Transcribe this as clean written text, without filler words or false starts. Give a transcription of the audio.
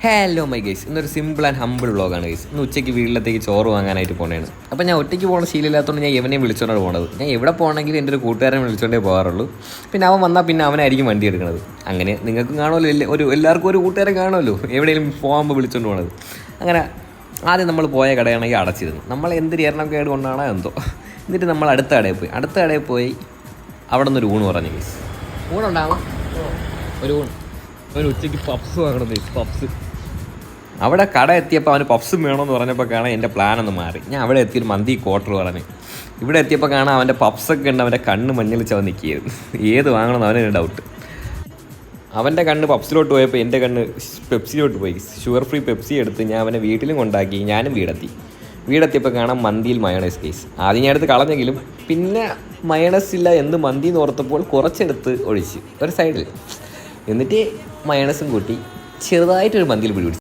Hello my guys, ഇന്നൊരു simple and humble വ്ളോഗാണ് guys. ഇന്ന് ഉച്ചയ്ക്ക് വീട്ടിലത്തേക്ക് ചോറ് വാങ്ങാനായിട്ട് പോണേണ്. അപ്പോൾ ഞാൻ ഒറ്റയ്ക്ക് പോകുന്ന ശീലമില്ലാത്തതുകൊണ്ട് ഞാൻ എവനെയും വിളിച്ചുകൊണ്ടാണ് പോകുന്നത്. ഞാൻ എവിടെ പോകണമെങ്കിലും എൻ്റെ ഒരു കൂട്ടുകാരനെ വിളിച്ചുകൊണ്ടേ പോകാറുള്ളൂ. പിന്നെ അവൻ വന്നാൽ പിന്നെ അവനായിരിക്കും വണ്ടി എടുക്കുന്നത്. അങ്ങനെ നിങ്ങൾക്കും കാണുമല്ലോ, എല്ലാവർക്കും ഒരു കൂട്ടുകാരെ കാണുമല്ലോ എവിടെയെങ്കിലും പോകുമ്പോൾ വിളിച്ചുകൊണ്ട് പോകണത്. അങ്ങനെ ആദ്യം നമ്മൾ പോയ കടയാണെങ്കിൽ അടച്ചിരുന്നു. നമ്മൾ എന്തൊരു എണ്ണം കേട് കൊണ്ടാണോ എന്തോ. എന്നിട്ട് നമ്മൾ അടുത്ത കടയിൽ പോയി അവിടെ നിന്നൊരു ഊണ് പറഞ്ഞു ഗൈസ്. ഊണുണ്ടാവാം, ഒരു ഉച്ചയ്ക്ക് പപ്സ് വാങ്ങണം ഗൈസ്, പപ്സ്. അവിടെ കട എത്തിയപ്പോൾ അവന് പപ്സും വേണമെന്ന് പറഞ്ഞപ്പോൾ കാണാൻ എൻ്റെ പ്ലാനൊന്ന് മാറി. ഞാൻ അവിടെ എത്തിയൊരു മന്തി ക്വാർട്ടർ പറഞ്ഞു. ഇവിടെ എത്തിയപ്പോൾ കാണാൻ അവൻ്റെ പപ്സൊക്കെ ഉണ്ട്, അവൻ്റെ കണ്ണ് മഞ്ഞളിച്ച് അവൻ നിൽക്കുകയായിരുന്നു. ഏത് വാങ്ങണമെന്ന് അവനൊരു ഡൗട്ട്. അവൻ്റെ കണ്ണ് പപ്സിലോട്ട് പോയപ്പോൾ എൻ്റെ കണ്ണ് പെപ്സിലോട്ട് പോയി. ഷുഗർ ഫ്രീ പെപ്സി എടുത്ത് ഞാൻ അവനെ വീട്ടിലും കൊണ്ടാക്കി. ഞാനും വീടെത്തിയപ്പോൾ കാണാൻ മന്തിയിൽ മയോണൈസ് കേസ്. ആദ്യം ഞാൻ എടുത്ത് കളഞ്ഞെങ്കിലും പിന്നെ മയോണൈസ് ഇല്ല എന്ന് മന്തി എന്ന് ഓർത്തപ്പോൾ കുറച്ചെടുത്ത് ഒഴിച്ച് ഒരു സൈഡിൽ, എന്നിട്ട് മയോണൈസും കൂട്ടി ചെറുതായിട്ടൊരു മന്തിയിൽ പിടിപിടിച്ചു.